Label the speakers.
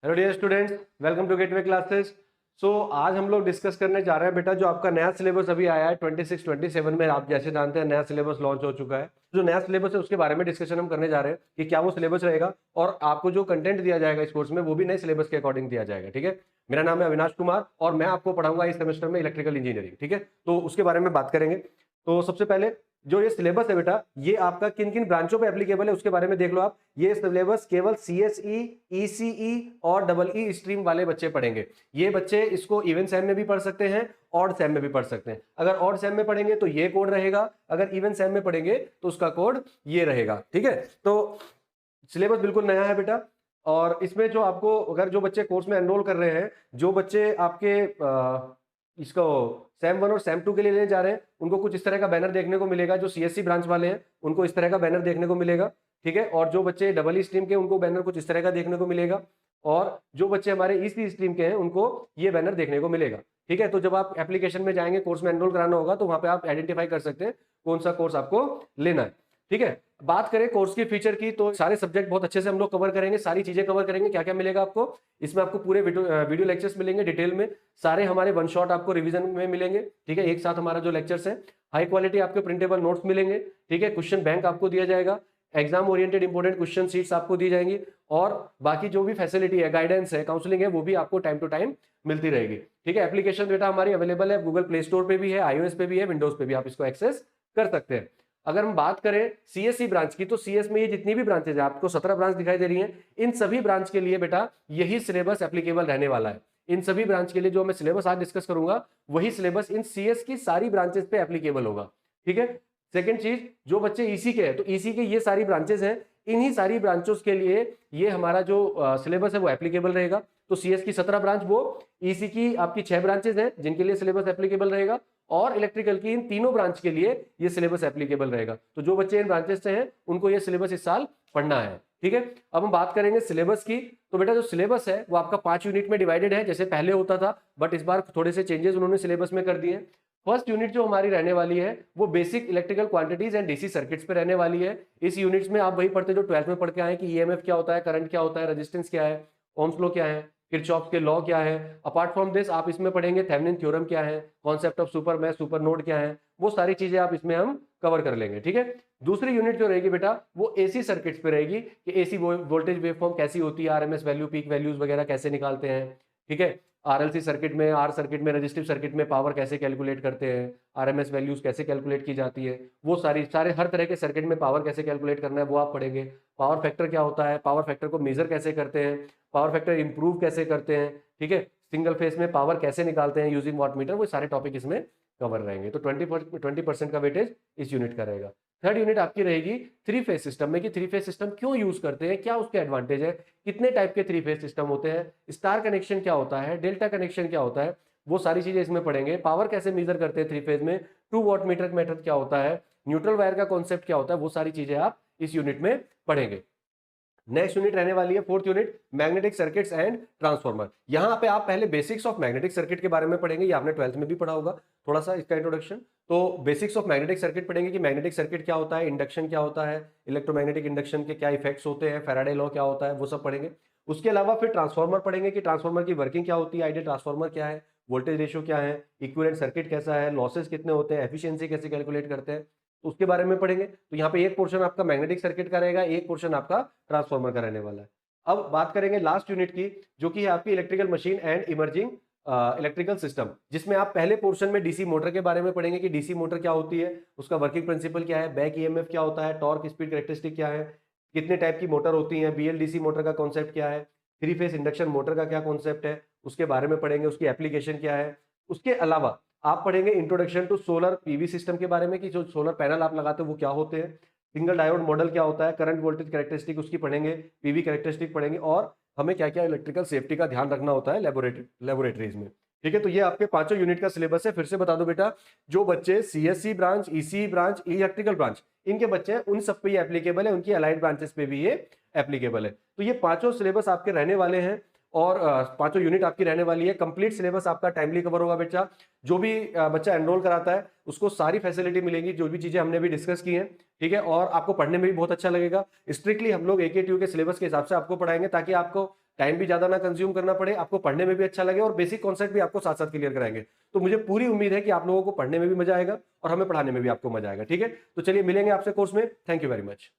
Speaker 1: Hello dear students, welcome to Gateway classes. आज हम लोग डिस्कस करने जा रहे हैं बेटा, जो आपका नया सिलेबस अभी आया है 26-27 में। आप जैसे जानते हैं नया सिलेबस लॉन्च हो चुका है। जो नया सिलेबस है उसके बारे में डिस्कशन हम करने जा रहे हैं कि क्या वो सिलेबस रहेगा और आपको जो कंटेंट दिया जाएगा इस कोर्स में वो भी नए सिलेबस के अकॉर्डिंग दिया जाएगा। ठीक है, मेरा नाम है अविनाश कुमार और मैं आपको पढ़ाऊंगा इस सेमेस्टर में इलेक्ट्रिकल इंजीनियरिंग। ठीक है, तो उसके बारे में बात करेंगे। तो सबसे पहले जो ये सिलेबस है बेटा, ये आपका किन किन ब्रांचों पे एप्लीकेबल है उसके बारे में देख लो आप। ये सिलेबस केवल सीएसई, ईसीई और डबल ई स्ट्रीम वाले बच्चे पढ़ेंगे। ये बच्चे इसको इवन सेम में भी पढ़ सकते हैं, ऑड सेम में भी पढ़ सकते हैं। अगर ऑड सेम में पढ़ेंगे तो ये कोड रहेगा, अगर इवन सेम में पढ़ेंगे तो उसका कोड ये रहेगा। ठीक है, तो सिलेबस बिल्कुल नया है बेटा। और इसमें जो आपको, अगर जो बच्चे कोर्स में एनरोल कर रहे हैं, जो बच्चे आपके इसको सैम 1 और सैम 2 के लिए लेने जा रहे हैं, उनको कुछ इस तरह का बैनर देखने को मिलेगा। जो सीएससी ब्रांच वाले हैं उनको इस तरह का बैनर देखने को मिलेगा। ठीक है, और जो बच्चे डबल ई स्ट्रीम के उनको बैनर कुछ इस तरह का देखने को मिलेगा, और जो बच्चे हमारे ईसी स्ट्रीम के हैं उनको ये बैनर देखने को मिलेगा। ठीक है, तो जब आप एप्लीकेशन में जाएंगे, कोर्स में एनरोल कराना होगा, तो वहां पे आप आइडेंटिफाई कर सकते हैं कौन सा कोर्स आपको लेना है। ठीक है, बात करें कोर्स की फीचर की, तो सारे सब्जेक्ट बहुत अच्छे से हम लोग कवर करेंगे, सारी चीजें कवर करेंगे। क्या क्या मिलेगा आपको इसमें? आपको पूरे वीडियो लेक्चर्स मिलेंगे डिटेल में, सारे हमारे वन शॉट आपको रिवीजन में मिलेंगे। ठीक है, एक साथ हमारा जो लेक्चर्स है, हाई क्वालिटी आपके प्रिंटेबल नोट्स मिलेंगे। ठीक है, क्वेश्चन बैंक आपको दिया जाएगा, exam oriented important question sheets आपको दी जाएंगी, और बाकी जो भी फैसिलिटी है, गाइडेंस है, काउंसलिंग है, वो भी आपको टाइम टू टाइम मिलती रहेगी। ठीक है, एप्लीकेशन डेटा हमारी अवेलेबल है, गूगल प्ले स्टोर पे भी है, आईओएस पे भी है, विंडोज पे भी आप इसको एक्सेस कर सकते हैं। अगर हम बात करें सीएससी ब्रांच की, तो सीएस में ये जितनी भी ब्रांचेज है, आपको 17 ब्रांच दिखाई दे रही हैं, इन सभी ब्रांच के लिए बेटा यही सिलेबस एप्लीकेबल रहने वाला है। इन सभी ब्रांच के लिए जो मैं सिलेबस आज डिस्कस करूंगा, वही सिलेबस इन सीएस की सारी ब्रांचेस पे एप्लीकेबल होगा। ठीक है, सेकंड चीज, जो बच्चे ईसी के हैं, तो ईसी के ये सारी ब्रांचेस हैं, इन्हीं सारी ब्रांचों के लिए ये हमारा जो सिलेबस है वो एप्लीकेबल रहेगा। तो सीएस की 17 ब्रांच, वो ईसी की आपकी 6 ब्रांचेस हैं जिनके लिए सिलेबस एप्लीकेबल रहेगा, और इलेक्ट्रिकल की इन तीनों ब्रांच के लिए ये सिलेबस एप्लीकेबल रहेगा। तो जो बच्चे इन ब्रांचेस से हैं उनको ये सिलेबस इस साल पढ़ना है। ठीक है, अब हम बात करेंगे सिलेबस की। तो बेटा जो सिलेबस है वो आपका 5 यूनिट में डिवाइडेड है, जैसे पहले होता था, बट इस बार थोड़े से चेंजेस उन्होंने सिलेबस में कर दिए हैं। फर्स्ट यूनिट जो हमारी रहने वाली है वो basic electrical quantities and DC circuits पे रहने वाली है। इस यूनिट्स में आप वही पढ़ते जो 12th में पढ़ के आए कि ईएमएफ क्या होता है, करंट क्या होता है, रेजिस्टेंस क्या है, ओम्स लॉ क्या है, किरचॉफ के लॉ क्या है। अपार्ट फ्रॉम दिस आप इसमें पढ़ेंगे थेवेनिन थ्योरम क्या है, concept of super mesh, super node क्या है, वो सारी चीजें आप इसमें हम कवर कर लेंगे। ठीक है, दूसरी यूनिट जो रहेगी बेटा वो एसी सर्किट्स पे रहेगी, कि एसी वोल्टेज वेवफॉर्म कैसी होती है, आरएमएस वैल्यू, पीक वैल्यूज वगैरह कैसे निकालते हैं। ठीक है, आरएलसी सर्किट में, आर सर्किट में, रजिस्टिव सर्किट में पावर कैसे कैलकुलेट करते हैं, आरएमएस वैल्यूज कैसे कैलकुलेट की जाती है, वो सारे हर तरह के सर्किट में पावर कैसे कैलकुलेट करना है वो आप पढ़ेंगे। पावर फैक्टर क्या होता है, पावर फैक्टर को मेजर कैसे करते हैं, पावर फैक्टर इंप्रूव कैसे करते हैं। ठीक है, सिंगल फेज में पावर कैसे निकालते हैं यूजिंग वाट मीटर, वो सारे टॉपिक इसमें कवर रहेंगे। तो 20% का वेटेज इस यूनिट का रहेगा। थर्ड यूनिट आपकी रहेगी थ्री फेज सिस्टम में, कि थ्री फेज सिस्टम क्यों यूज करते हैं, क्या उसके एडवांटेज है, कितने टाइप के थ्री फेज सिस्टम होते हैं, स्टार कनेक्शन क्या होता है, डेल्टा कनेक्शन क्या होता है, वो सारी चीजें इसमें पढ़ेंगे। पावर कैसे मेजर करते हैं थ्री फेज में, 2 वॉट मीटर मेथड क्या होता है, न्यूट्रल वायर का कॉन्सेप्ट क्या होता है, वो सारी चीजें आप इस यूनिट में पढ़ेंगे। नेक्स्ट यूनिट रहने वाली है fourth unit, magnetic circuits and transformer. यहां पे आप पहले बेसिक्स ऑफ मैग्नेटिक सर्किट के बारे में पढ़ेंगे, ये आपने 12th में भी पढ़ा होगा थोड़ा सा इसका इंट्रोडक्शन। तो बेसिक्स ऑफ मैग्नेटिक सर्किट पढ़ेंगे कि मैग्नेटिक सर्किट क्या होता है, इंडक्शन क्या होता है, इलेक्ट्रोमैग्नेटिक इंडक्शन के क्या इफेक्ट्स होते हैं, फैराडे लॉ क्या होता है, वो सब पढ़ेंगे। उसके अलावा फिर ट्रांसफॉर्मर पढ़ेंगे कि ट्रांसफॉर्मर की वर्किंग क्या होती है, आइडियल ट्रांसफॉर्मर क्या है, वोल्टेज रेशियो क्या है, इक्विवेलेंट सर्किट कैसा है, लॉसेस कितने होते हैं, एफिशिएंसी कैसे कैलकुलेट करते हैं, तो उसके बारे में पढ़ेंगे। तो यहाँ पे एक पोर्शन आपका मैग्नेटिक सर्किट का रहेगा, एक पोर्शन आपका ट्रांसफॉर्मर का रहने वाला है। अब बात करेंगे लास्ट यूनिट की, जो कि है आपकी electrical machine and emerging electrical system, जिसमें आप पहले पोर्शन में डीसी मोटर के बारे में पढ़ेंगे कि डीसी मोटर क्या होती है, उसका वर्किंग प्रिंसिपल क्या है, बैक ईएमएफ क्या होता है, टॉर्क स्पीड कैरेक्टरिस्टिक क्या है, कितने टाइप की मोटर होती है, बीएलडीसी मोटर का कॉन्सेप्ट क्या है, थ्री फेस इंडक्शन मोटर का क्या कॉन्सेप्ट है, उसके बारे में पढ़ेंगे, उसकी एप्लीकेशन क्या है। उसके अलावा आप पढ़ेंगे introduction to solar PV system के बारे में, कि जो सोलर पैनल आप लगाते हो वो क्या होते हैं, सिंगल डायोड मॉडल क्या होता है, करंट वोल्टेज कैरेक्टरिस्टिक उसकी पढ़ेंगे, पीवी कैरेक्टरिस्टिक पढ़ेंगे, और हमें क्या क्या इलेक्ट्रिकल सेफ्टी का ध्यान रखना होता है लेबोरेटरीज में। ठीक है, तो ये आपके पांचों यूनिट का सिलेबस है। फिर से बता दो बेटा, जो बच्चे CSC branch, EC branch, electrical branch, इनके बच्चे हैं, उन सब पे ये एप्लीकेबल है, उनकी अलाइड ब्रांचेस पे भी ये एप्लीकेबल है। तो ये पांचों सिलेबस आपके रहने वाले हैं, और पांचों यूनिट आपकी रहने वाली है। कंप्लीट सिलेबस आपका टाइमली कवर होगा बेटा। जो भी बच्चा एनरोल कराता है उसको सारी फैसिलिटी मिलेंगी, जो भी चीजें हमने भी डिस्कस की हैं। ठीक है, और आपको पढ़ने में भी बहुत अच्छा लगेगा। स्ट्रिक्टली हम लोग एकेटीयू के सिलेबस के हिसाब से आपको पढ़ाएंगे, ताकि आपको टाइम भी ज्यादा ना कंज्यूम करना पड़े, आपको पढ़ने में भी अच्छा लगे और बेसिक कॉन्सेप्ट भी आपको साथ साथ क्लियर कराएंगे। तो मुझे पूरी उम्मीद है कि आप लोगों को पढ़ने में भी मजा आएगा और हमें पढ़ाने में भी आपको मजा आएगा। ठीक है, तो चलिए मिलेंगे आपसे कोर्स में। Thank you very much.